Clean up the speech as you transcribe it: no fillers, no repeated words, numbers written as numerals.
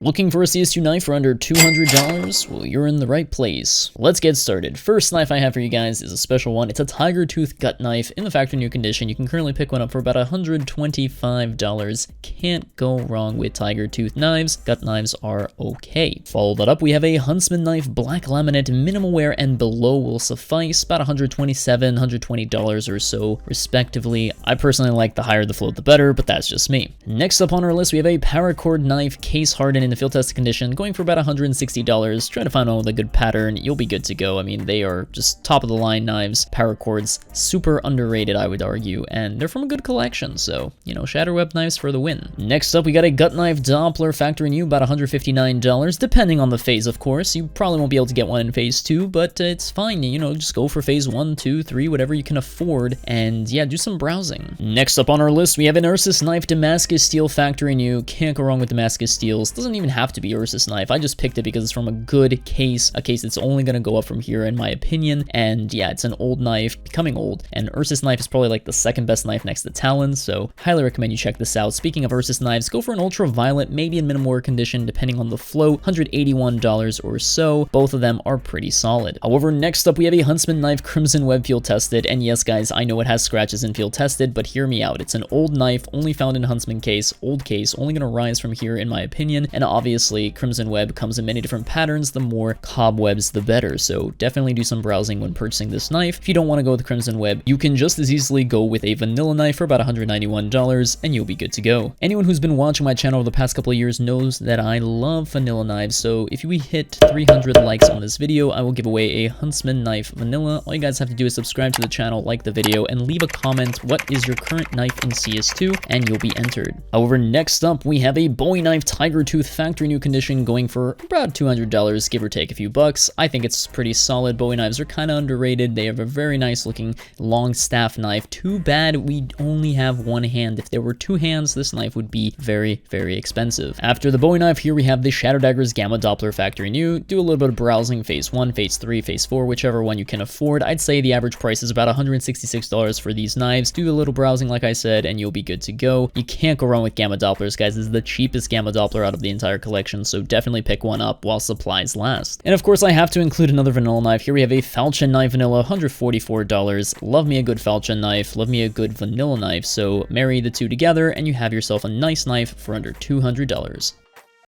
Looking for a CS2 knife for under $200? Well, you're in the right place. Let's get started. First knife I have for you guys is a special one. It's a tiger tooth gut knife in the factory new condition. You can currently pick one up for about $125. Can't go wrong with tiger tooth knives. Gut knives are okay. Follow that up, we have a huntsman knife, black laminate, minimal wear and below will suffice. About $127, $120 or so, respectively. I personally like the higher the float, the better, but that's just me. Next up on our list, we have a paracord knife, case hardened in the field tested condition, going for about $160. Try to find one with a good pattern, you'll be good to go. I mean, they are just top of the line knives, paracords, super underrated, I would argue, and they're from a good collection, so, you know, shatterweb knives for the win. Next up, we got a gut knife Doppler, factory new, about $159, depending on the phase, of course. You probably won't be able to get one in phase 2, but it's fine, you know, just go for phase 1, 2, 3, whatever you can afford, and yeah, do some browsing. Next up on our list, we have an Ursus knife, Damascus steel, factory new. Can't go wrong with Damascus steels. Doesn't even have to be Ursus knife. I just picked it because it's from a good case, a case that's only gonna go up from here in my opinion, and yeah, it's an old knife, becoming old, and Ursus knife is probably like the second best knife next to Talon, so highly recommend you check this out. Speaking of Ursus knives, go for an ultraviolet, maybe in minimal wear condition, depending on the float, $181 or so. Both of them are pretty solid. However, next up we have a huntsman knife, crimson web field tested, and yes guys, I know it has scratches in field tested, but hear me out. It's an old knife, only found in huntsman case, old case, only gonna rise from here in my opinion, and obviously crimson web comes in many different patterns. The more cobwebs the better, so definitely do some browsing when purchasing this knife. If you don't want to go with crimson web, you can just as easily go with a vanilla knife for about $191 and you'll be good to go. Anyone who's been watching my channel over the past couple of years knows that I love vanilla knives, so if we hit 300 likes on this video, I will give away a huntsman knife vanilla. All you guys have to do is subscribe to the channel, like the video, and leave a comment what is your current knife in CS2 and you'll be entered. However, next up we have a Bowie knife, tiger tooth, factory new condition, going for about $200, give or take a few bucks. I think it's pretty solid. Bowie knives are kind of underrated. They have a very nice looking long staff knife. Too bad we only have one hand. If there were two hands, this knife would be very, very expensive. After the Bowie knife, here we have the Shadow Daggers Gamma Doppler, factory new. Do a little bit of browsing, phase 1, phase 3, phase 4, whichever one you can afford. I'd say the average price is about $166 for these knives. Do a little browsing, like I said, and you'll be good to go. You can't go wrong with Gamma Dopplers, guys. This is the cheapest Gamma Doppler out of the entire collection, so definitely pick one up while supplies last. And of course, I have to include another vanilla knife. Here we have a Falcon knife vanilla, $144. Love me a good Falcon knife, love me a good vanilla knife, so marry the two together and you have yourself a nice knife for under $200.